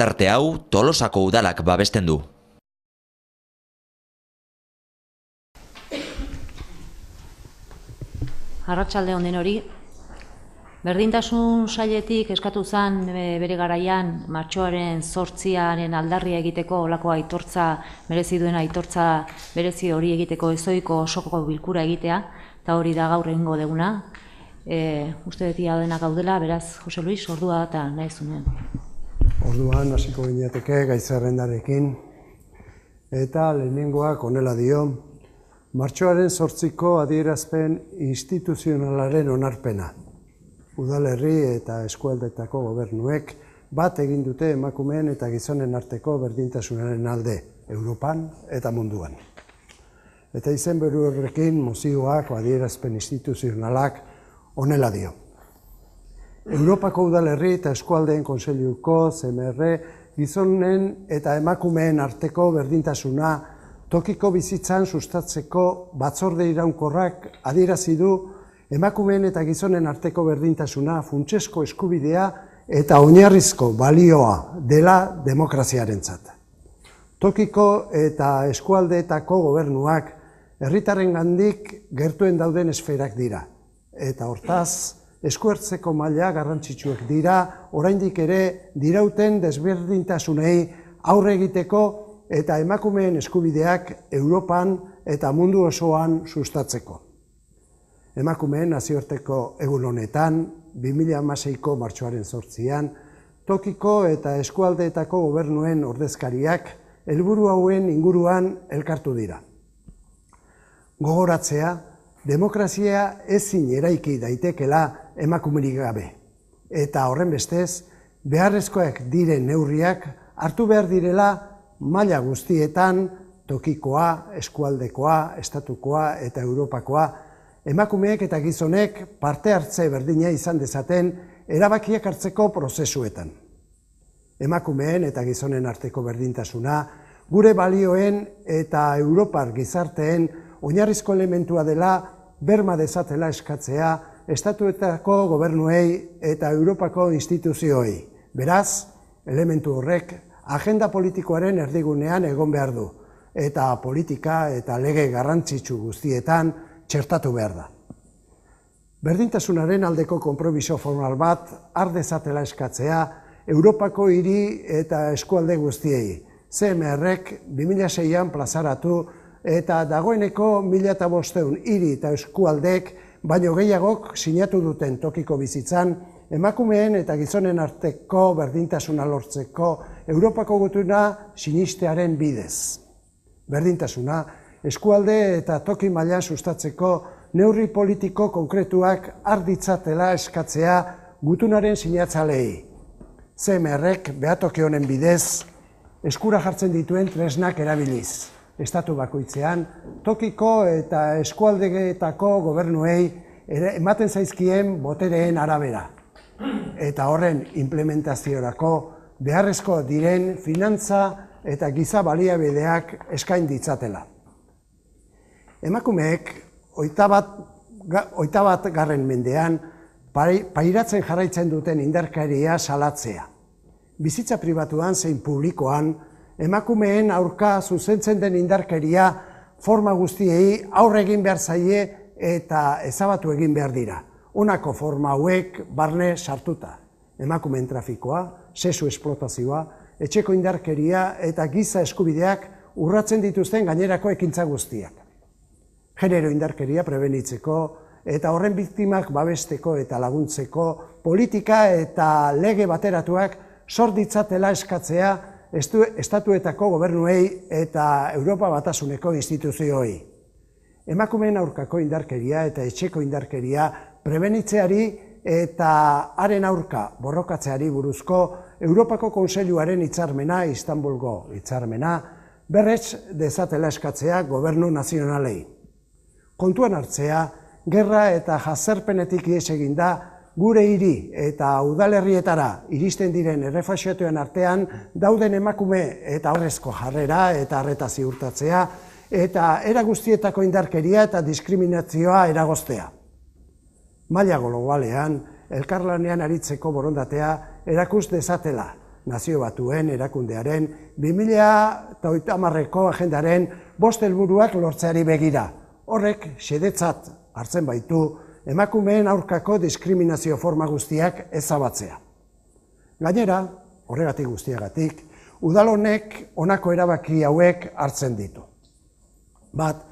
Elkarte hau Tolosako udalak babesten du. Arratsalde on denori. Berdintasun sailetik eskatu zen bere garaian martxoaren 8-aren aldarria egiteko olako aitortza merezi duen aitortza berezi hori egiteko ezohiko osoko bilkura egitea, eta hori da gaur egingo deguna. Uste dut ia denak gaudela, beraz, Jose Luis, ordua eta nahi zunen. Orduan hasiko ginateke gai zerrendarekin, eta lehenengoak honela dio, martxoaren 8ko adierazpen instituzionalaren onarpena. Udalerri eta eskualdetako gobernuek bat egin dute emakumeen eta gizonen arteko berdintasunaren alde, Europan eta munduan. Eta izenburu horrekin mozioak adierazpen instituzionalak honela dio. Europako udalerri eta eskualdeen kontseiluko CMR gizonen eta emakumeen arteko berdintasuna tokiko bizitzan sustatzeko batzorde iraunkorrak adierazi du emakumeen eta gizonen arteko berdintasuna funtsezko eskubidea eta oinarrizko balioa dela demokraziarentzat. Tokiko eta eskualdeetako gobernuak herritarrengandik gertuen dauden esferak dira, eta hortaz, eskuertzeko maila garrantzitsuak dira, oraindik ere dirauten desberdintasunei aurre egiteko eta emakumeen eskubideak Europan eta mundu osoan sustatzeko. Emakumeen nazioarteko egun honetan, 2016ko martxoaren 8an, tokiko eta eskualdeetako gobernuen ordezkariak helburu hauen inguruan elkartu dira. Gogoratzea, demokrazia ezin eraiki daitekela emakumerik gabe, eta horren bestez, beharrezkoak diren neurriak hartu behar direla maila guztietan, tokikoa, eskualdekoa, estatukoa eta Europakoa, emakumeek eta gizonek parte hartze berdina izan dezaten erabakiak hartzeko prozesuetan. Emakumeen eta gizonen arteko berdintasuna, gure balioen eta Europar gizarteen oinarrizko elementua dela berma dezatela eskatzea estatuetako gobernuei eta Europako instituzioei. Beraz, elementu horrek agenda politikoaren erdigunean egon behar du, eta politika eta lege garrantzitsu guztietan txertatu behar da. Berdintasunaren aldeko konpromiso formal bat har dezatela eskatzea Europako hiri eta eskualde guztiei. CMRek 2006an plazaratu eta dagoeneko 1500 hiri eta eskualdek baino gehiagok sinatu duten tokiko bizitzan emakumeen eta gizonen arteko berdintasuna lortzeko Europako gutuna sinistearen bidez. Berdintasuna eskualde eta toki mailan sustatzeko neurri politiko konkretuak har ditzatela eskatzea gutunaren sinatzaleei. CMRek behatoki honen bidez eskura jartzen dituen tresnak erabiliz. Estatu bakoitzean, tokiko eta eskualdeetako gobernuei ematen zaizkien botereen arabera, eta horren implementaziorako beharrezko diren finantza eta giza baliabideak eskain ditzatela. Emakumeek 21. mendean pairatzen jarraitzen duten indarkeria salatzea. Bizitza pribatuan zein publikoan, emakumeen aurka zuzentzen den indarkeria forma guztiei aurre egin behar zaie eta ezabatu egin behar dira. Honako forma hauek barne sartuta. Emakumeen trafikoa, sexu esplotazioa, etxeko indarkeria eta giza eskubideak urratzen dituzten gainerako ekintza guztiak. Genero indarkeria prebenitzeko eta horren biktimak babesteko eta laguntzeko politika eta lege bateratuak sor ditzatela eskatzea estatuetako gobernuei eta Europa Batasuneko instituzioei. Emakumeen aurkako indarkeria eta etxeko indarkeria prebenitzeari eta haren aurka borrokatzeari buruzko Europako Kontseiluaren hitzarmena, Istanbulgo hitzarmena, berrets dezatela eskatzea gobernu nazionalei. Kontuan hartzea, gerra eta jazerpenetik ihes egin da gure hiri eta udalerrietara iristen diren errefuxiatuen artean dauden emakume eta horrezko jarrera eta arreta ziurtatzea eta era guztietako indarkeria eta diskriminazioa eragoztea. Maila globalean, elkarlanean aritzeko borondatea erakus dezatela Nazio Batuen erakundearen 2030ko agendaren 5 helburuak lortzeari begira. Horrek xedetzat hartzen baitu emakumeen aurkako diskriminazio forma guztiak ezabatzea. Gainera, horregatik guztiagatik, udal honek honako erabaki hauek hartzen ditu. Bat,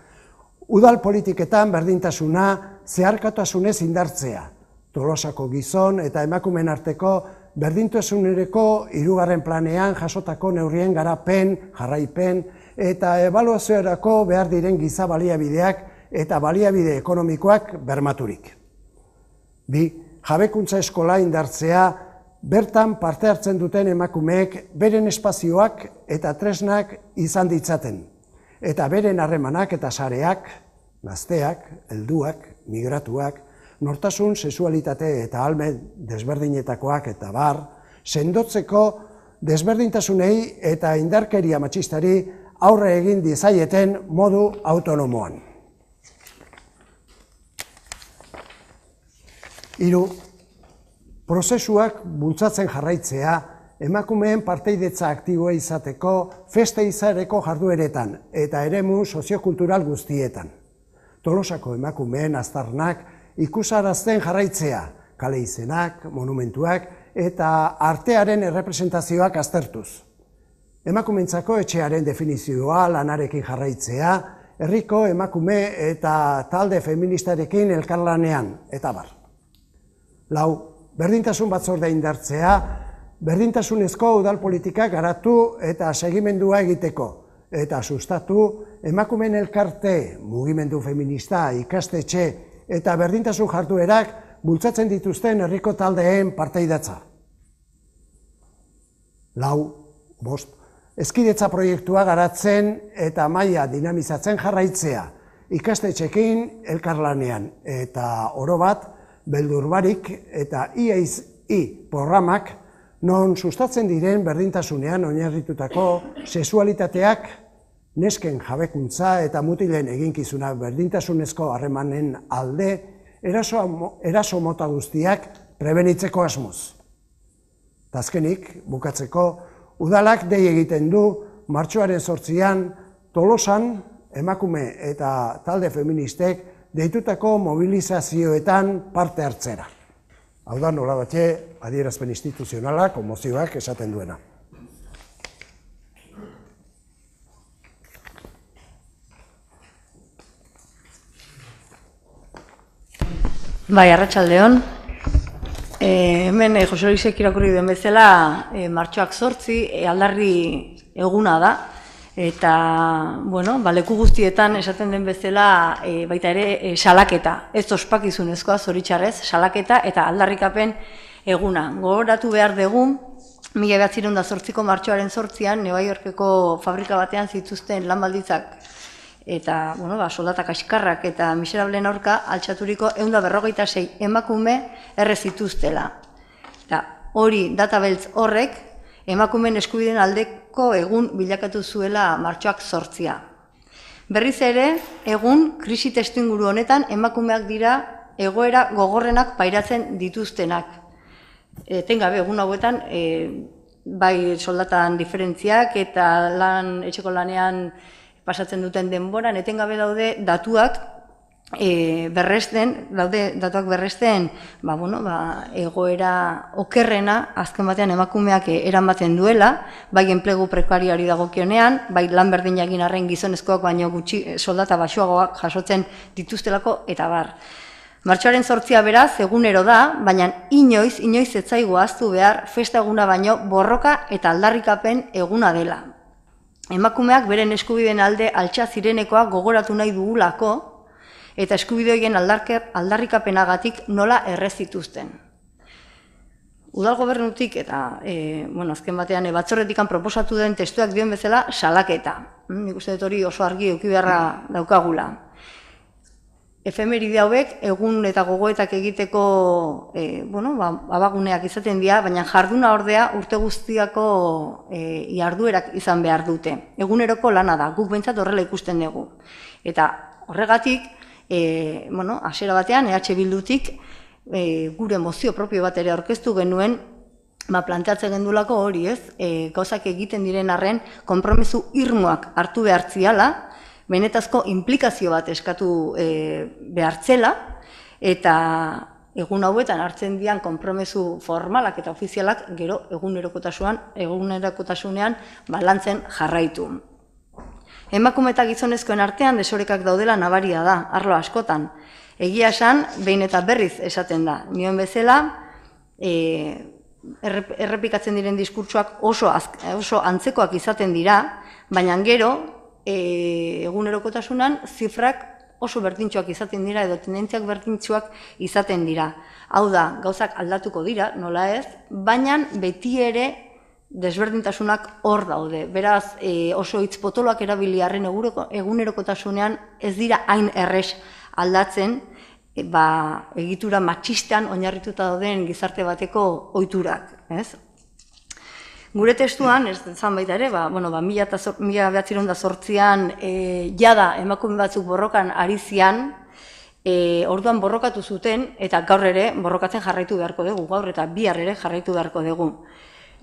udal politiketan berdintasuna zeharkatasunez indartzea, Tolosako gizon eta emakumeen arteko berdintasunerako 3. planean jasotako neurrien garapen, jarraipen eta ebaluaziorako behar diren giza baliabideak eta baliabide ekonomikoak bermaturik. 2. Jabekuntza eskola indartzea, bertan parte hartzen duten emakumeek beren espazioak eta tresnak izan ditzaten, eta beren harremanak eta sareak, gazteak, helduak, migratuak, nortasun, sexualitate eta ahalmen desberdinetakoak eta bar, sendotzeko desberdintasunei eta indarkeria matxistari aurre egin diezaieten modu autonomoan. 3. Prozesuak bultzatzen jarraitzea emakumeen parteidetza aktiboa izateko feste izareko jardueretan eta eremu soziokultural guztietan. Tolosako emakumeen aztarnak ikusarazten jarraitzea, kale izenak, monumentuak eta artearen errepresentazioak aztertuz. Emakumentzako etxearen definizioa lanarekin jarraitzea, herriko emakume eta talde feministarekin elkarlanean, eta bar. 4. Berdintasun batzordea indartzea, berdintasunezko udal politikak garatu eta segimendua egiteko, eta sustatu emakumeen elkarte, mugimendu feminista, ikastetxe eta berdintasun jarduerak bultzatzen dituzten herriko taldeen parteidatza. 4. 5. Hezkidetza proiektua garatzen eta maila dinamizatzen jarraitzea, ikastetxekin elkarlanean eta orobat, beldurbarik eta IAI programak non sustatzen diren berdintasunean oinarritutako sexualitateak, nesken jabekuntza eta mutilen eginkizuna berdintasunezko harremanen alde eraso mota guztiak prebenitzeko asmoz. Azkenik, bukatzeko, udalak dei egiten du martxoaren 8an Tolosan emakume eta talde feministek deitutako mobilizazioetan parte hartzera. Hau da nolabatxe adierazpen instituzionalak, mozioak esaten duena. Bai, arratsaldeon. Hemen Jose Luisek irakurri duen bezala, martxoak 8 aldarri eguna da. Eta, leku guztietan esaten den bezala baita ere salaketa. Ez ospakizunezkoa zoritxarrez, salaketa eta aldarrikapen eguna. Gogoratu behar dugu, 1908ko martxoaren 8an, New Yorkeko fabrika batean zituzten lan baldintzak eta soldata kaskarrak eta miserableen aurka altxaturiko 156 emakume erre zituztela. Eta hori databeltz horrek emakumeen eskubideen aldeko egun bilakatu zuela martxoak 8a. Berriz ere, egun krisi testuinguru honetan emakumeak dira egoera gogorrenak pairatzen dituztenak. Etengabe egun hauetan, bai soldatan diferentziak eta etxeko lanean pasatzen duten denboran, etengabe daude datuak berresten, egoera okerrena azken batean emakumeak eramaten duela, bai enplegu prekarioari dagokionean, bai lan berdina egin arren gizonezkoak baino gutxi soldata baxuagoak jasotzen dituztelako eta bar. Martxoaren 8a beraz egunero da, baina inoiz ez zaigu ahaztu behar festa eguna baino borroka eta aldarrikapen eguna dela. Emakumeak beren eskubideen alde altxa zirenekoa gogoratu nahi dugulako, eta eskubide horien aldarrikapenagatik nola errezituzten. Udal gobernutik eta azken batean batzorretikan proposatu den testuak dioen bezala salaketa. Nik uste dut hori oso argi eduki beharra daukagula. Efemeride hauek egun eta gogoetak egiteko abaguneak izaten dira, baina jarduna ordea urte guztiako jarduerak izan behar dute. Eguneroko lana da, guk behintzat horrela ikusten dugu. Eta horregatik, hasiera batean, EH Bildutik, gure mozio propio bat ere aurkeztu genuen, planteatzen gendulako hori, ez? Gauzak egiten diren arren, konpromezu irmoak hartu behartziala, benetazko implikazio bat eskatu behartzela, eta egun hauetan hartzen dian konpromezu formalak eta ofizialak gero egunerokotasunean lantzen jarraitu. Emakume eta gizonezkoen artean desorekak daudela nabaria da, arlo askotan. Egia esan, behin eta berriz esaten da. Nioen bezala, errepikatzen diren diskurtsoak oso antzekoak izaten dira, baina gero, egunerokotasunan zifrak oso berdintxoak izaten dira edo tendentziak berdintxoak izaten dira. Hau da, gauzak aldatuko dira, nola ez, baina beti ere desberdintasunak hor daude. Beraz, oso hitz potoloak erabiliarren egunerokotasunean ez dira hain errez aldatzen, egitura matxistan oinarrituta dauden gizarte bateko ohiturak, ez? Gure testuan, ez zan baita ere, 1908an jada emakume batzuk borrokan ari zian, orduan borrokatu zuten, eta gaur ere borrokatzen jarraitu beharko dugu, gaur eta bihar ere jarraitu beharko dugu.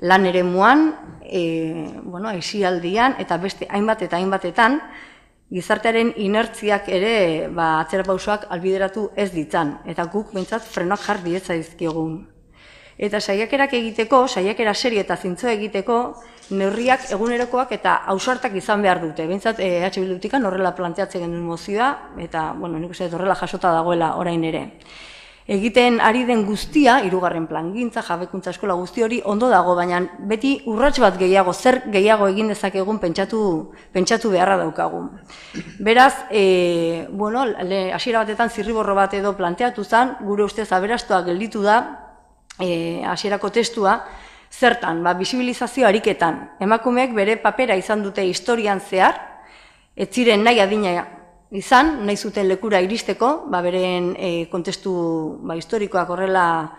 Lan eremuan, aisialdian, eta beste hainbat eta hainbatetan, gizartearen inertziak ere atzerapausoak albideratu ez ditzan, eta guk behintzat frenoak jar diezaizkiogun. Eta saiakerak egiteko, saiakera serio eta zintzo egiteko, neurriak egunerokoak eta ausartak izan behar dute. Behintzat, EH Bildutikan horrela planteatzen genuen mozioa, eta, nik uste horrela jasota dagoela orain ere. Egiten ari den guztia, 3. plangintza, jabekuntza eskola guzti hori ondo dago, baina beti urrats bat gehiago, zer gehiago egin dezakegun pentsatu beharra daukagu. Beraz, hasiera batetan zirriborro bat edo planteatu zen, gure ustez aberastoa gelditu da, hasierako testua, zertan, bisibilizazio ariketan. Emakumeek bere papera izan dute historian zehar, ez ziren nahi adina izan, nahi zuten lekura iristeko, beren kontestu historikoak horrela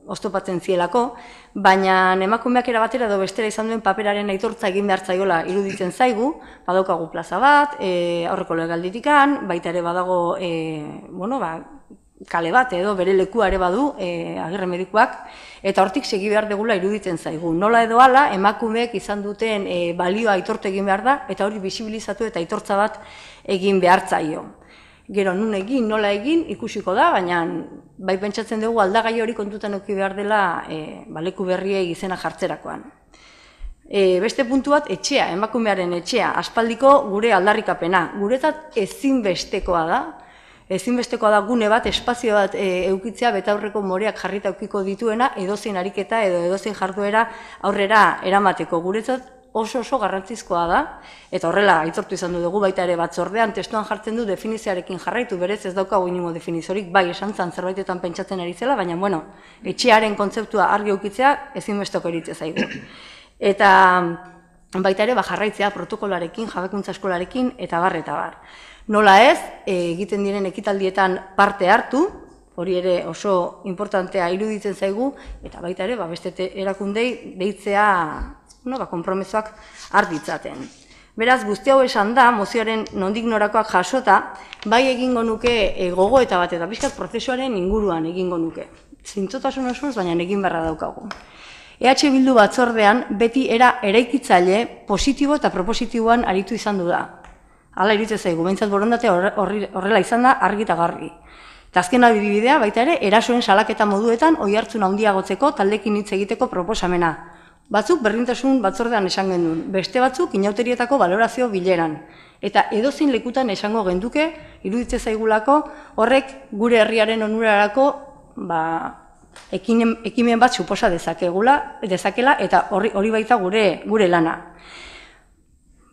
oztopatzen zielako, baina emakumeak erabatera edo bestera izan duen paperaren aitortza egin behar zaiola iruditzen zaigu, badaukagu plaza bat, aurreko legalditikan, baita ere badago kale bat edo bere lekua ere badu agirre medikuak, eta hortik segi behar degula iruditzen zaigu. Nola edo hala, emakumeek izan duten balioa aitortu egin behar da, eta hori bisibilizatu eta aitortza bat egin behar zaio. Gero, nun egin, nola egin, ikusiko da, baina bai pentsatzen dugu aldagai hori kontutan eduki behar dela leku berriei izena jartzerakoan. Beste puntu bat, etxea, emakumearen etxea, aspaldiko gure aldarrikapena. Guretzat ezinbestekoa da gune bat, espazio bat eukitzea betaurreko moreak jarrita eukiko dituena edozein ariketa edo edozein jarduera aurrera eramateko. Guretzat oso garrantzizkoa da, eta horrela aitortu izan dugu baita ere batzordean, testuan jartzen du definizioarekin jarraitu, berez ez daukagu inongo definizorik, bai esan zan zerbaitetan pentsatzen ari zela, baina etxearen kontzeptua argi eukitzea ezinbesteko eritzea zaigu. Eta baita ere jarraitzea protokolarekin, jabekuntza eskolarekin, eta bar. Nola ez, egiten diren ekitaldietan parte hartu, hori ere oso importantea iruditzen zaigu, eta baita ere beste erakundei deitzea konpromezuak arditzaten. Beraz, guzti hau esan da, mozioaren nondik norakoak jasota, bai egingo nuke gogoeta bat eta pixkat prozesuaren inguruan egingo nuke. Zintzotasun osoz, baina egin beharra daukagu. EH Bildu batzordean beti eraikitzaile positibo eta propositiboan aritu izan du da. Hala iritze zaigu, behintzat borondate horrela izan da argi eta garbi. Eta azken adibidea baita ere, erasoen salaketa moduetan oihartzun handiagotzeko taldekin hitz egiteko proposamena. Batzuk berdintasun batzordean esan gendun, beste batzuk inauterietako balorazio bileran. Eta edozein lekutan esango genduke, iruditze zaigulako, horrek gure herriaren onurarako ekimen bat suposa dezakela, eta hori baita gure lana.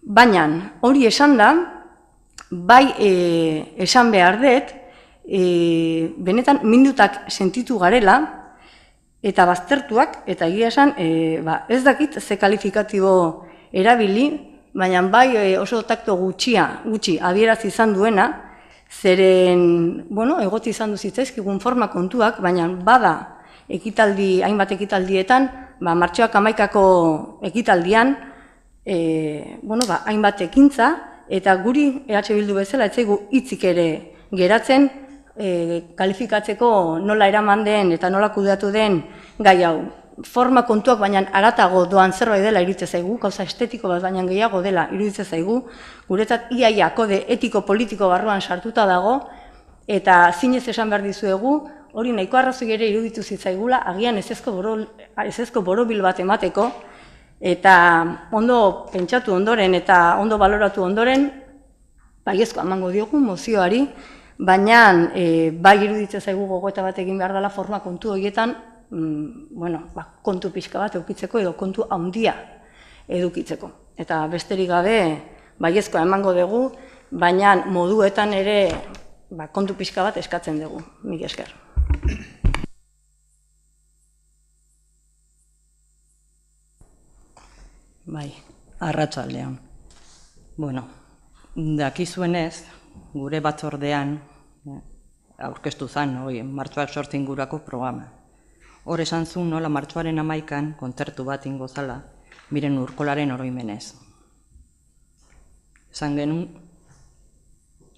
Baina, hori esan da, bai esan behar dut, benetan minutak sentitu garela, eta baztertuak, eta egia esan, ez dakit ze kalifikatibo erabili, baina bai oso takto gutxi adieraz izan duena, zeren, egoti izan duzitzaizkigun forma kontuak, baina bada hainbat ekitaldietan, martxoak 11ko ekitaldian, hainbat ekintza, eta guri EH Bildu bezala ez zaigu hitzik ere geratzen kalifikatzeko nola eraman den eta nola kudeatu den gai hau. Forma kontuak baina aratago doan zerbait dela iruditzen zaigu, gauza estetiko bat baina gehiago dela iruditzen zaigu, guretzat iaia kode etiko-politiko barruan sartuta dago, eta zinez esan behar dizuegu, hori nahiko arrazoi ere iruditu zitzaigula, agian ezezko borobil bat emateko, eta ondo pentsatu ondoren eta ondo baloratu ondoren, baiezkoa emango diogu mozioari, baina bai iruditzen zaigu gogoeta bat egin behar dela forma kontu horietan, kontu pixka bat edukitzeko edo kontu handia edukitzeko. Eta besterik gabe baiezkoa emango dugu, baina moduetan ere kontu pixka bat eskatzen dugu. Mila esker. Bai, arratsaldean. Dakizuenez, gure batzordean aurkeztu zen, martxoak 8 ingurako programa. Hor esan zuen nola martxoaren 11an kontzertu bat ingo zala, Miren Urkolaren oroimenez. Esan genuen,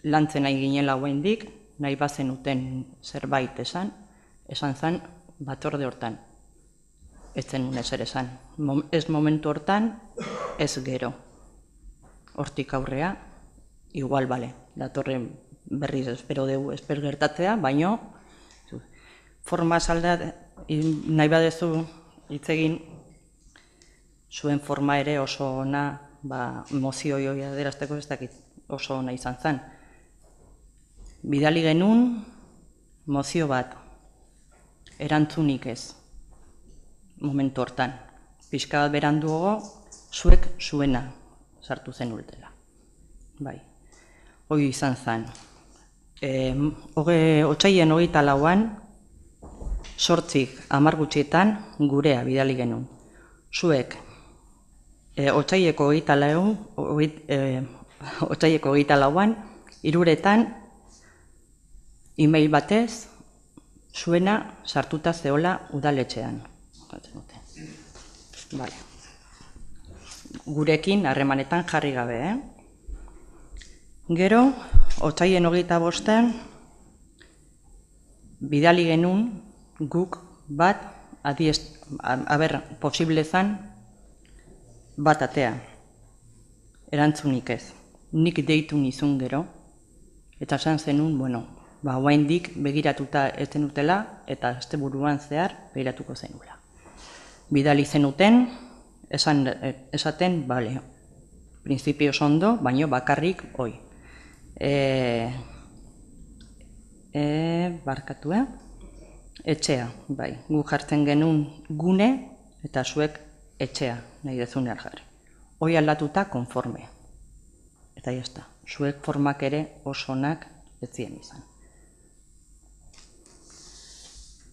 lantzen nahi ginela oraindik, nahi bazenuten zerbait esan zen batzorde hortan. Ez zenun ezer esan. Ez momentu hortan, ez gero. Hortik aurrea, igual bale. Datorren berriz espero dugu esper gertatzea, baino forma salda nahi badezu hitz egin zuen forma ere oso ona, mozio hori adierazteko ez dakit oso ona izan zen. Bidali genuen mozio bat, erantzunik ez, momentu hortan. Pixka bat beranduago, zuek zuena sartu zen urtela. Bai, hori izan zen. Otsailaren 24an, 8:10 gutxietan gurea bidali genuen. Zuek, otsaileko 24an, 3:00 e-mail batez, zuena sartuta zeola udaletxean. Gurekin harremanetan jarri gabe. Gero, otsailaren 25an, bidali genuen guk bat, posible zen, bat atea. Erantzunik ez. Nik deitu nizun gero, eta esan zenun, oraindik begiratuta ez zenutela, eta asteburuan zehar begiratuko zenula. Bidali zenuten, esaten, bale, printzipioz ondo, baino bakarrik hoi. Barkatu, etxea, bai, gu jartzen genuen gune, eta zuek etxea, nahi dezunean jarri. Hoi aldatuta konforme. Eta jazta, zuek formak ere oso onak ez ziren izan.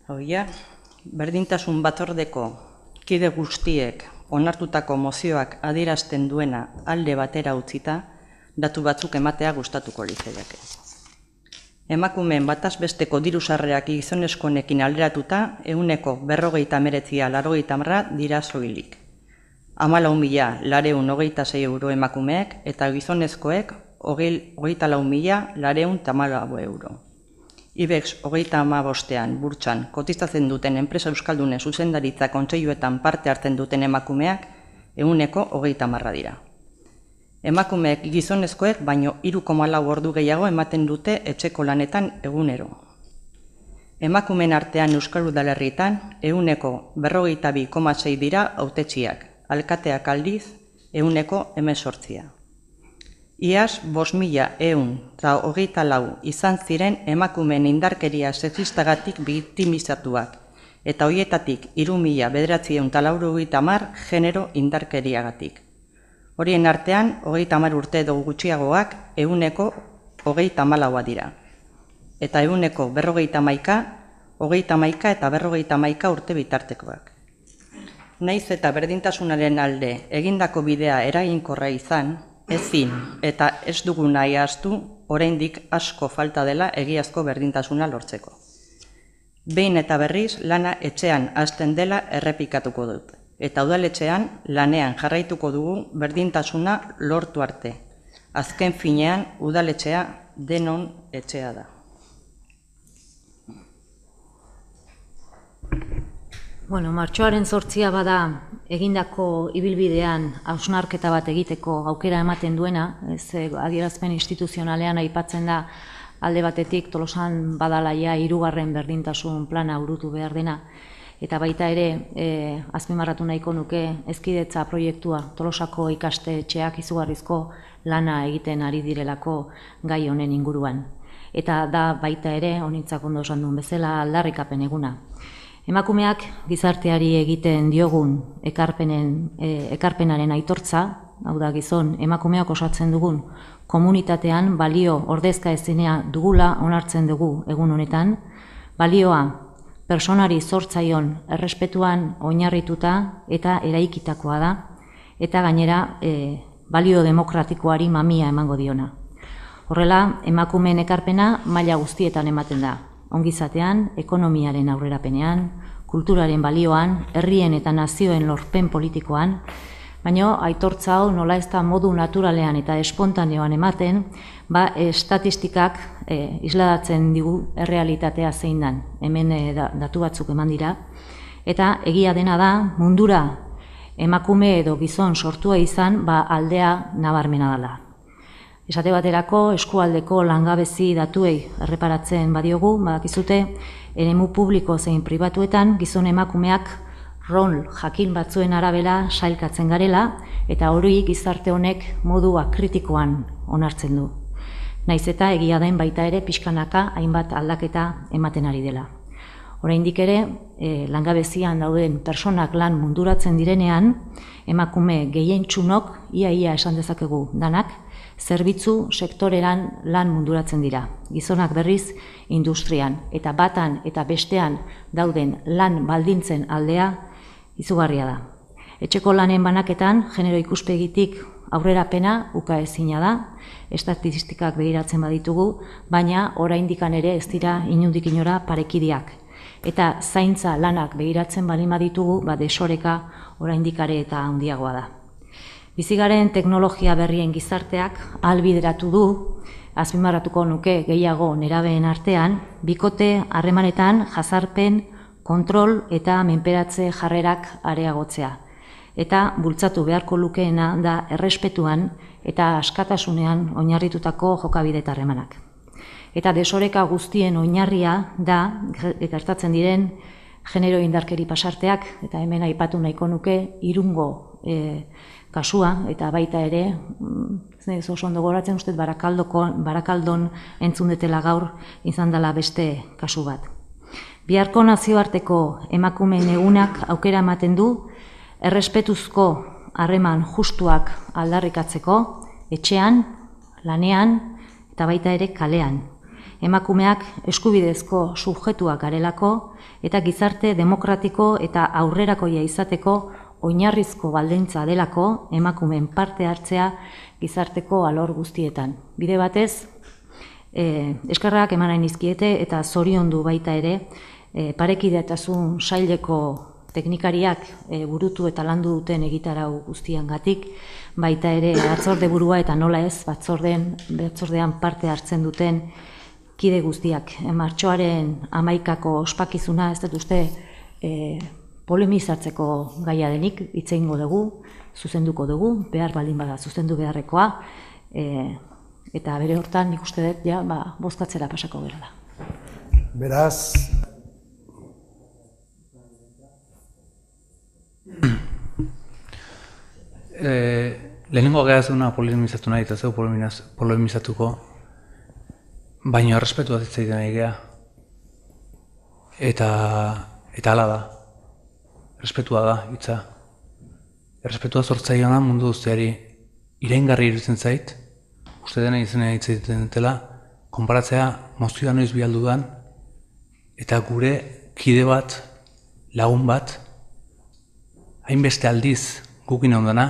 Hoia, berdintasun batzordeko kide guztiek onartutako mozioak adierazten duena alde batera utzita, datu batzuk ematea gustatuko litzaidake. Emakumeen bataz besteko diru sarrerak gizonezkoenekin alderatuta, 49,80 dira soilik. 14.426 euro emakumeek eta gizonezkoek 24.414 euro. IBEX 35ean burtsan kotizatzen duten enpresa euskaldunen zuzendaritza kontseiluetan parte hartzen duten emakumeak 130 dira. Emakumeek gizonezkoek baino 3,4 ordu gehiago ematen dute etxeko lanetan egunero. Emakumeen artean Euskal Udalerritan 52,6 dira hautetsiak, alkateak aldiz 18%. Iaz 5.124 izan ziren emakumeen indarkeria sexistagatik biktimizatuak, eta horietatik 3.990 genero indarkeriagatik. Horien artean, 30 urte edo gutxiagoak 134 dira. Eta 151, 31 eta 51 urte bitartekoak. Naiz eta berdintasunaren alde egindako bidea eraginkorra izan, ezin eta ez dugu nahi ahaztu, oraindik asko falta dela egiazko berdintasuna lortzeko. Behin eta berriz lana etxean hasten dela errepikatuko dut. Eta udaletxean lanean jarraituko dugu berdintasuna lortu arte. Azken finean udaletxea denon etxea da. Bueno, martxoaren 8 bada egindako ibilbidean hausnarketa bat egiteko aukera ematen duena, adierazpen instituzionalean aipatzen da alde batetik Tolosan badalaia 3. berdintasun plana burutu behar dena, eta baita ere azpimarratu nahiko nuke hezkidetza proiektua Tolosako ikastetxeak izugarrizko lana egiten ari direlako gai honen inguruan. Eta da baita ere, honintzak ondo esan duen bezala, aldarrikapen eguna. Emakumeak gizarteari egiten diogun ekarpenaren aitortza, hau da gizon emakumeak osatzen dugun komunitatean balio ordezka ezinea dugula onartzen dugu egun honetan, balioa pertsonari zortzaion errespetuan oinarrituta eta eraikitakoa da, eta gainera balio demokratikoari mamia emango diona. Horrela, emakumeen ekarpena maila guztietan ematen da. Ongizatean, ekonomiaren aurrerapenean, kulturaren balioan, herrien eta nazioen lorpen politikoan, baina aitortza hau nola ez da modu naturalean eta espontaneoan ematen, estatistikak isladatzen digu errealitatea zein dan, hemen datu batzuk eman dira, eta egia dena da mundura emakume edo gizon sortua izan aldea nabarmena dela. Esate baterako, eskualdeko langabezi datuei erreparatzen badiogu, badakizute, eremu publiko zein pribatuetan gizon emakumeak rol jakin batzuen arabera sailkatzen garela, eta hori gizarte honek modua kritikoan onartzen du. Naiz eta egia den baita ere pixkanaka hainbat aldaketa ematen ari dela. Oraindik ere, langabezian dauden pertsonak lan munduratzen direnean, emakume gehientsunok, ia esan dezakegu danak, zerbitzu sektoreran lan munduratzen dira. Gizonak berriz industrian, eta batan eta bestean dauden lan baldintzen aldea izugarria da. Etxeko lanen banaketan, genero ikuspegitik aurrerapena ukaezina da, estatistikak begiratzen baditugu, baina oraindikan ere ez dira inundik inora parekideak. Eta zaintza lanak begiratzen baldin baditugu, desoreka oraindikare eta handiagoa da. Bizigaren teknologia berrien gizarteak ahalbideratu du, azpimarratuko nuke gehiago nerabeen artean, bikote harremanetan jazarpen, kontrol eta menperatze jarrerak areagotzea. Eta bultzatu beharko lukeena da errespetuan eta askatasunean oinarritutako jokabide eta harremanak. Eta desoreka guztien oinarria da, gertatzen diren genero indarkeri pasarteak, eta hemen aipatu nahiko nuke Irungo kasua, eta baita ere, ez oso ondo goratzen uste Barakaldon entzundetela gaur izan dela beste kasu bat. Biharko nazioarteko emakumeen egunak aukera ematen du, errespetuzko harreman justuak aldarrikatzeko, etxean, lanean, eta baita ere kalean. Emakumeak eskubidezko subjetuak garelako, eta gizarte demokratiko eta aurrerakoia izateko oinarrizko baldintza delako emakumeen parte hartzea gizarteko alor guztietan. Bide batez, eskerrak eman nahi nizkiete eta zoriondu baita ere, parekidetasun saileko teknikariak burutu eta landu duten egitarau guztiangatik, baita ere batzorde burua eta nola ez batzordean parte hartzen duten kide guztiak. Martxoaren 11ko ospakizuna ez dut uste polemizatzeko gaia denik, hitz egingo dugu, zuzenduko dugu, behar baldin bada zuzendu beharrekoa, eta bere hortan nik uste dut bozkatzera pasako gero da. Beraz, lehenengo gehazuna polemizatu nahi, eta zeu polemizatuko, baina errespetua zitzaiten nahi geha. Eta hala da. Errespetua da, hitza. Errespetua zortzaiona mundu guztiari iraingarri iruditzen zait, uste dena izena hitzaiten dutela, konparatzea mozioa noiz bialdu dan, eta gure kide bat, lagun bat, hainbeste aldiz gukin ondana,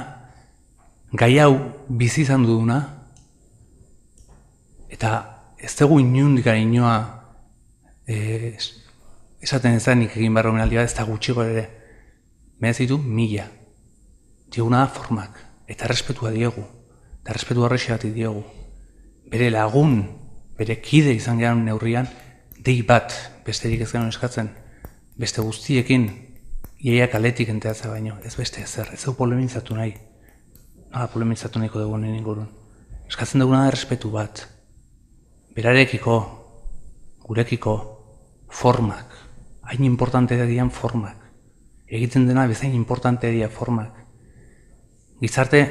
gai hau bizi izan duduna, eta ez dugu inundikara inoa esaten ezanik egin barro menaldi bat, ez da gutxiko ere, merezitu 1000. Dioguna da formak, eta errespetua diegu, eta errespetua horrexi bat diogu. Bere lagun, bere kide izan gehan neurrian, dei bat besterik ez genuen eskatzen, beste guztiekin iaia kaletik enteatzea baino, ez beste ezer, ez dugu polemizatu nahi. Nola polemizatu nahiko dugu nien ingurun. Eskatzen duguna da errespetu bat. Berarekiko, gurekiko, formak. Hain importante dian formak. Egiten dena bezain importante dira formak. Gizarte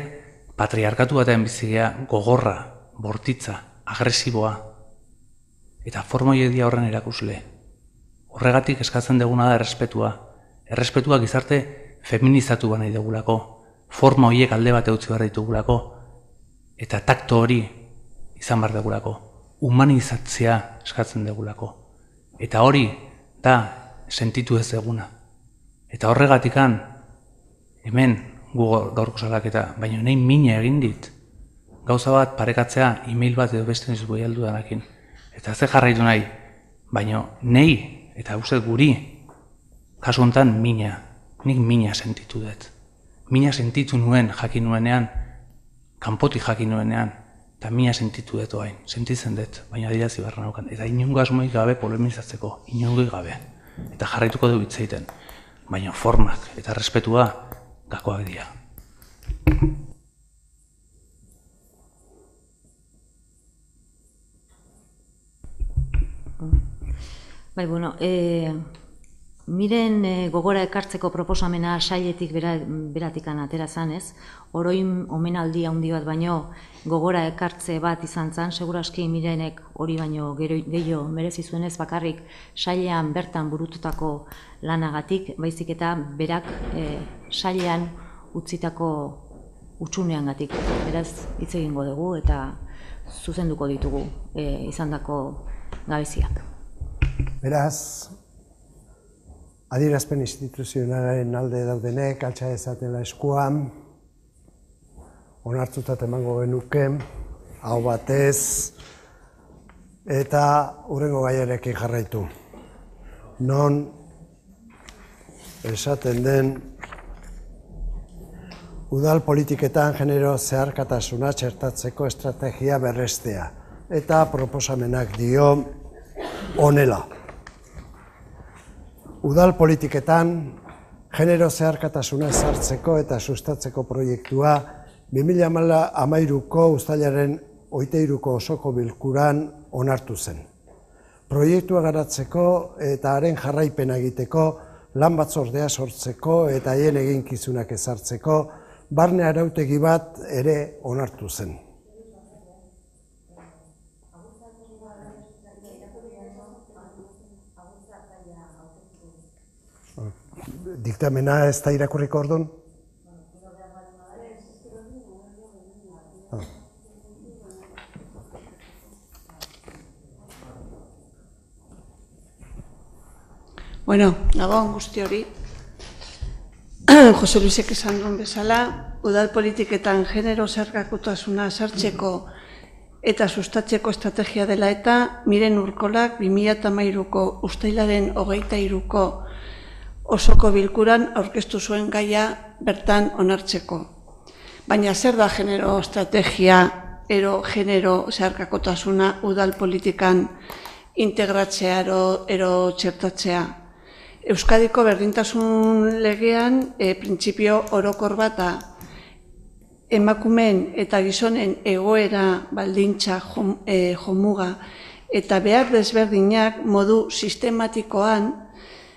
patriarkatu batean bizigea gogorra, bortitza, agresiboa. Eta forma horiek dira horren erakusle. Horregatik eskatzen duguna da errespetua. Errespetua gizarte feminizatu nahi dugulako. Forma horiek alde bate utzi behar ditugulako. Eta takto hori izan behar dugulako. Humanizatzea eskatzen dugulako. Eta hori da sentitu ez duguna. Eta horregatikan, hemen gu gaurko salaketa, baina nahi mina egin dit. Gauza bat parekatzea, e-mail bat edo beste nizu boi aldu danakin. Eta ze jarraitu nahi, baina nahi, eta uste guri, kasu honetan mina, nik mina sentitu dut. Mina sentitu nuen jakin nuenean, kanpotik jakin nuenean, eta mina sentitu dut oain, sentitzen dut, baina adierazi behar naukan. Eta inongo asmoik gabe polemizatzeko, inongo gabe. Eta jarraituko du hitzeiten. Baina formak eta respetua gakoak dira. Bai, bueno, miren gogora ekartzeko proposamena sailetik beratikan atera zanez, oroin omenaldi handi bat baino gogora ekartze bat izan zan, seguraski mirenek hori baino gehiago merezi zuenez bakarrik sailean bertan burututako lanagatik, baizik eta berak sailean utzitako utxuneangatik. Beraz, hitz egingo dugu eta zuzenduko ditugu izandako gabeziak. Beraz, adierazpen instituzionalaren alde daudenek, altxa dezatela eskuan, onartutat emango genuke, hau batez, eta hurrengo gaiarekin jarraitu. Non esaten den udal politiketan genero zeharkatasuna txertatzeko estrategia berrestea. Eta proposamenak dio honela. Udal politiketan genero zeharkatasuna ezartzeko eta sustatzeko proiektua 2013ko uztailaren 23ko osoko bilkuran onartu zen. Proiektua garatzeko eta haren jarraipena egiteko, lan batzordea sortzeko eta haien eginkizunak ezartzeko, barne arautegi bat ere onartu zen. Diktamena ez da irakurriko orduan? Bueno, gabon guzti hori. Jose Luisek esan duen bezala, udal politiketan genero zeharkakotasuna sartzeko eta sustatzeko estrategia dela eta Miren Urkolak 2013ko uztailaren 23ko osoko bilkuran aurkeztu zuen gaia bertan onartzeko. Baina zer da genero estrategia ero genero zeharkakotasuna udal politikan integratzea ero txertatzea? Euskadiko berdintasun legean printzipio orokor bat da emakumeen eta gizonen egoera baldintza jomuga eta behar desberdinak modu sistematikoan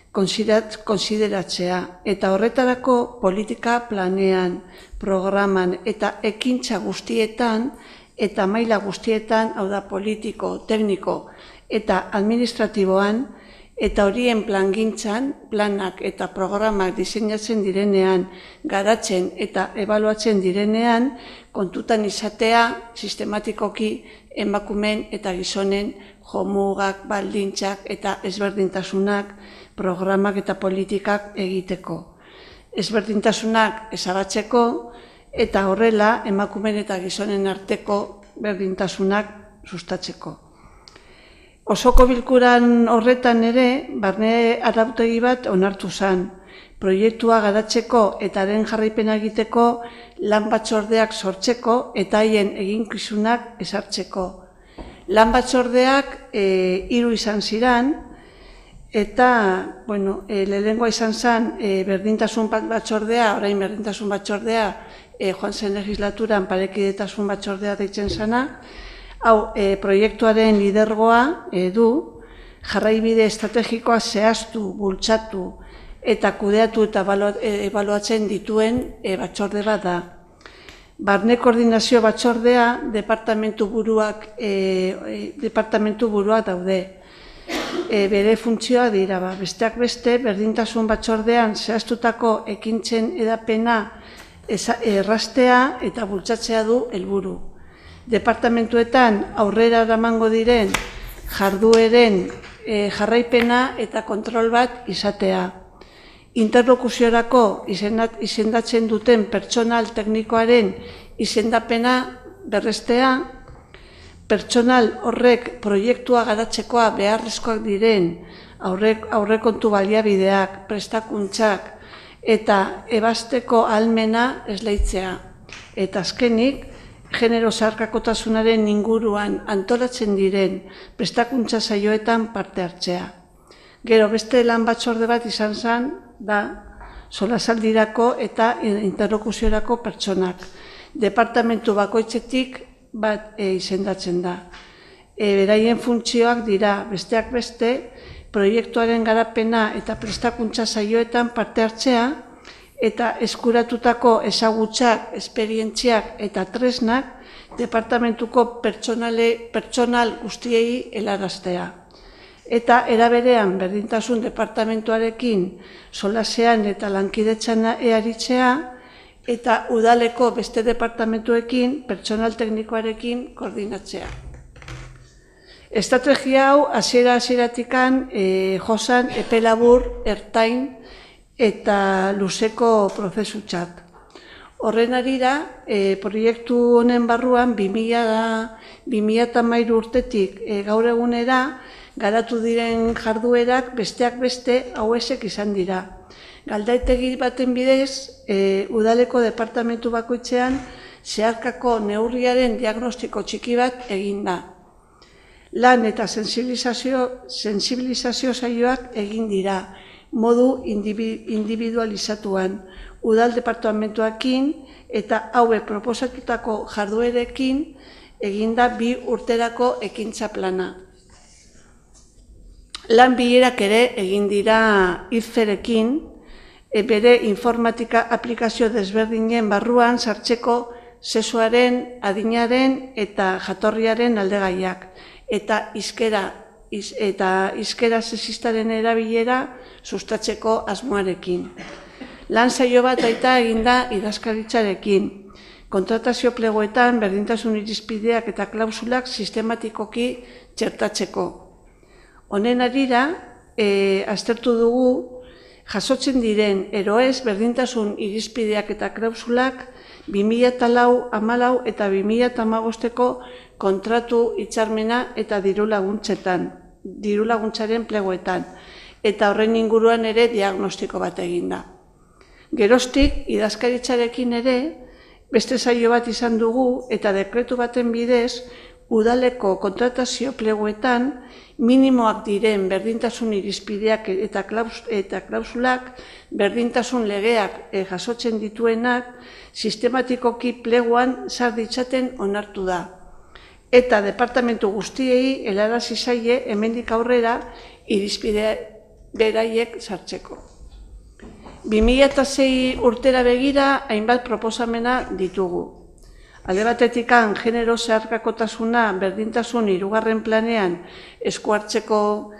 konsideratzea eta horretarako politika planean, programan eta ekintza guztietan eta maila guztietan, hau da politiko, tekniko eta administratiboan eta horien plangintzan, planak eta programak diseinatzen direnean, garatzen eta ebaluatzen direnean, kontutan izatea sistematikoki emakumeen eta gizonen jomugak, baldintzak eta ezberdintasunak, programak eta politikak egiteko. Ezberdintasunak ezabatzeko eta horrela emakumeen eta gizonen arteko berdintasunak sustatzeko. Osoko bilkuran horretan ere, barne arautegi bat onartu zen. Proiektua garatzeko eta haren jarraipena egiteko lan batzordeak sortzeko eta haien eginkizunak ezartzeko. Lan batzordeak 3 izan ziren, Eta, lehenengoa izan zen berdintasun batzordea, orain berdintasun batzordea, joan zen legislaturan parekidetasun batzordea deitzen zena. Hau, proiektuaren lidergoa du, jarraibide estrategikoa zehaztu, bultzatu eta kudeatu eta ebaluatzen dituen batzorde bat da. Barne koordinazio batzordea departamentu buruak daude. Bere funtzioa dira, besteak beste, berdintasun batzordean zehaztutako ekintzen edapena erraztea eta bultzatzea du helburu. Departamentuetan aurrera eramango diren jardueren jarraipena eta kontrol bat izatea. Interlokuziorako izendatzen duten pertsonal teknikoaren izendapena berrestea, pertsonal horrek proiektua garatzekoa beharrezkoak diren aurrekontu baliabideak, prestakuntzak eta ebasteko ahalmena esleitzea. Eta azkenik, genero zeharkakotasunaren inguruan antolatzen diren prestakuntza saioetan parte hartzea. Gero beste lan batzorde bat izan zen da solasaldirako eta interlokuziorako pertsonak. Departamentu bakoitzetik bat izendatzen da. Beraien funtzioak dira, besteak beste, proiektuaren garapena eta prestakuntza saioetan parte hartzea eta eskuratutako ezagutzak, esperientziak eta tresnak departamentuko pertsonal guztiei helaraztea. Eta eraberean berdintasun departamentuarekin solasean eta lankidetzan aritzea eta udaleko beste departamentuekin pertsonal teknikoarekin koordinatzea. Estrategia hau hasiera-hasieratik josan epe labur, ertain eta luzeko prozesutzat. Horren harira, proiektu honen barruan 2013 urtetik gaur egunera garatu diren jarduerak besteak beste hauesek izan dira. Galdaitegi baten bidez, udaleko departamentu bakoitzean zeharkako neurriaren diagnostiko txiki bat egin da. Lan eta sensibilizazio saioak egin dira, modu individualizatuan, udal departamentuakin eta hauek proposatutako jarduerekin eginda 2 urterako ekintza plana. Lan bilerak ere egin dira IFErekin, bere informatika aplikazio desberdinen barruan sartzeko sexuaren, adinaren eta jatorriaren aldegaiak, eta hizkera sexistaren erabilera sustatzeko asmoarekin. Lan saio bat aita eginda idazkaritzarekin, kontratazio plegoetan berdintasun irizpideak eta klausulak sistematikoki txertatzeko. Honen harira, aztertu dugu, jasotzen diren eroez berdintasun irizpideak eta klausulak 2004, 2014 eta 2015ko kontratu hitzarmena eta diru-laguntzaren plegoetan, eta horren inguruan ere diagnostiko bat eginda. Geroztik, idazkaritzarekin ere, beste saio bat izan dugu eta dekretu baten bidez, udaleko kontratazio plegoetan minimoak diren berdintasun irizpideak eta klausulak, berdintasun legeak jasotzen dituenak, sistematikoki plegoan sar ditzaten onartu da. Eta departamentu guztiei helarazi zaie hemendik aurrera irizpide beraiek sartzeko. 2006 urtera begira hainbat proposamena ditugu. Alde batetik genero zeharkakotasuna berdintasun 3. planean esku hartzeko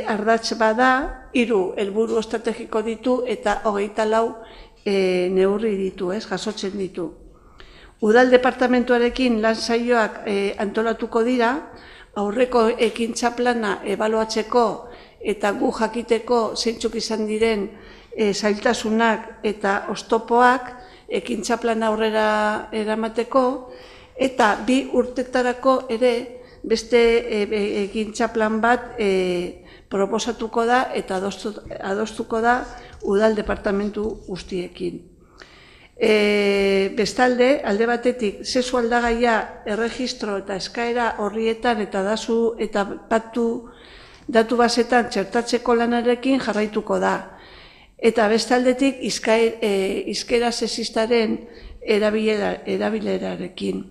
ardatz bada, 3 helburu estrategiko ditu eta 24 neurri ditu, jasotzen ditu. Udal departamentuarekin lan saioak antolatuko dira, aurreko ekintza plana ebaluatzeko eta gu jakiteko zeintzuk izan diren zailtasunak eta oztopoak ekintza plana aurrera eramateko, eta 2 urtetarako ere beste ekintza plan bat proposatuko da eta adostuko da udal departamentu guztiekin. Bestalde, alde batetik, sexu aldagaia erregistro eta eskaera horrietan eta dazu eta patu datu basetan txertatzeko lanarekin jarraituko da. Eta beste aldetik hizkera sexistaren erabilerarekin.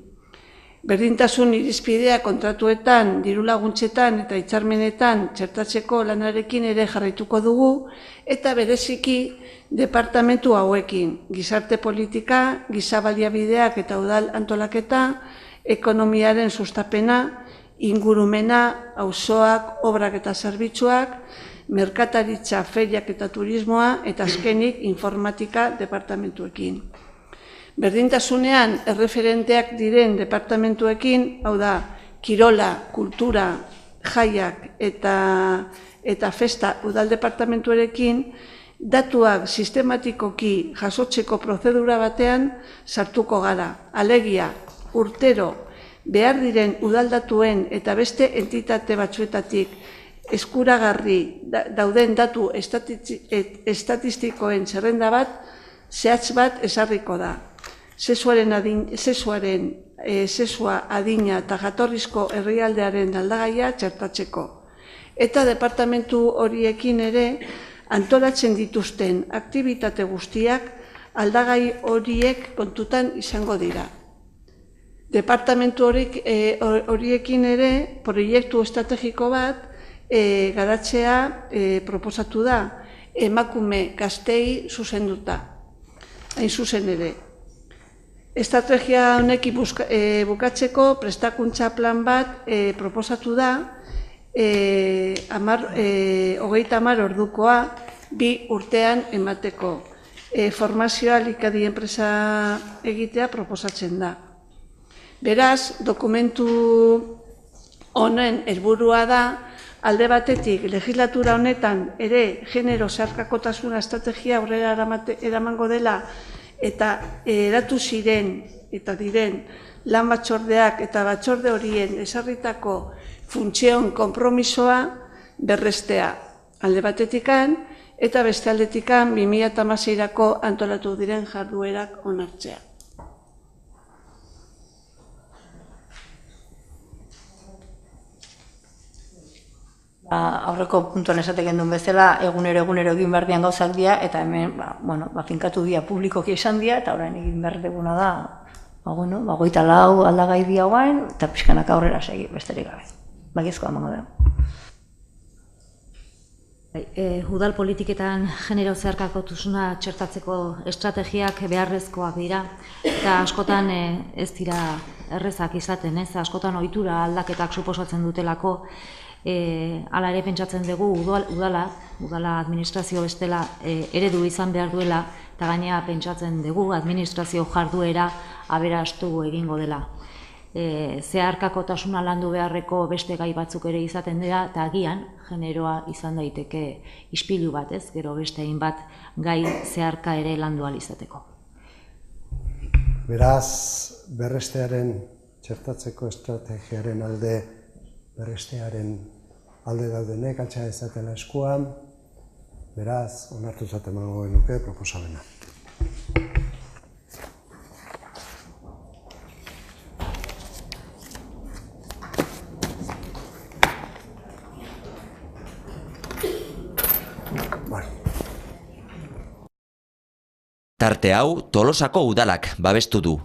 Berdintasun irizpidea kontratuetan, diru laguntzetan eta hitzarmenetan txertatzeko lanarekin ere jarraituko dugu, eta bereziki departamentu hauekin, gizarte politika, giza baliabideak eta udal antolaketa, ekonomiaren sustapena, ingurumena, auzoak, obrak eta zerbitzuak, merkataritza, feriak eta turismoa, eta azkenik informatika departamentuekin. Berdintasunean erreferenteak diren departamentuekin, hau da, kirola, kultura, jaiak eta festa udal departamentuarekin, datuak sistematikoki jasotzeko prozedura batean sartuko gara. Alegia, urtero, behar diren udaldatuen eta beste entitate batzuetatik eskuragarri dauden datu estatistikoen zerrenda bat, zehatz bat ezarriko da. Sexua adina eta jatorrizko herrialdearen aldagaia txertatzeko. Eta departamentu horiekin ere antolatzen dituzten aktibitate guztiak aldagai horiek kontutan izango dira. Departamentu horiekin ere proiektu estrategiko bat garatzea proposatu da, emakume gaztei zuzenduta, hain zuzen ere. Estrategia honekin bukatzeko prestakuntza plan bat proposatu da, 30 ordukoa 2 urtean emateko. Formazioa likadi enpresa egitea proposatzen da. Beraz, dokumentu honen helburua da, alde batetik legislatura honetan ere genero zeharkakotasuna estrategia aurrera eramango dela, eta eratu ziren eta diren lan batzordeak eta batzorde horien ezarritako funtzioen konpromisoa berrestea alde batetikan, eta beste aldetikan 2016-erako antolatu diren jarduerak onartzea. Aurreko puntuan esatek duen bezala, egunero egin behar dian gauzak dira, eta hemen finkatu dira publikoki esan dira, eta orain egin behar deguna da, 24 aldagai dira guain, eta pixkanak aurrera segi, besterik gabe. Bagizkoa emango dugu. Udal politiketan genero zeharkakotasuna txertatzeko estrategiak beharrezkoak dira, eta askotan ez dira errezak izaten, askotan ohitura aldaketak suposatzen dutelako. Hala ere pentsatzen dugu udala administrazio bestela eredu izan behar duela, eta gainera pentsatzen dugu administrazio jarduera aberastu egingo dela. Zeharkakotasuna landu beharreko beste gai batzuk ere izaten dira, eta agian generoa izan daiteke ispilu bat, gero beste hainbat gai zeharka ere landu ahal izateko. Beraz, berrestearen txertatzeko estrategiaren alde, berrestearen alde daudenek altxa ezatela eskuan, beraz, onartu zaten emango genuke proposamena. Tarte hau Tolosako udalak babestu du.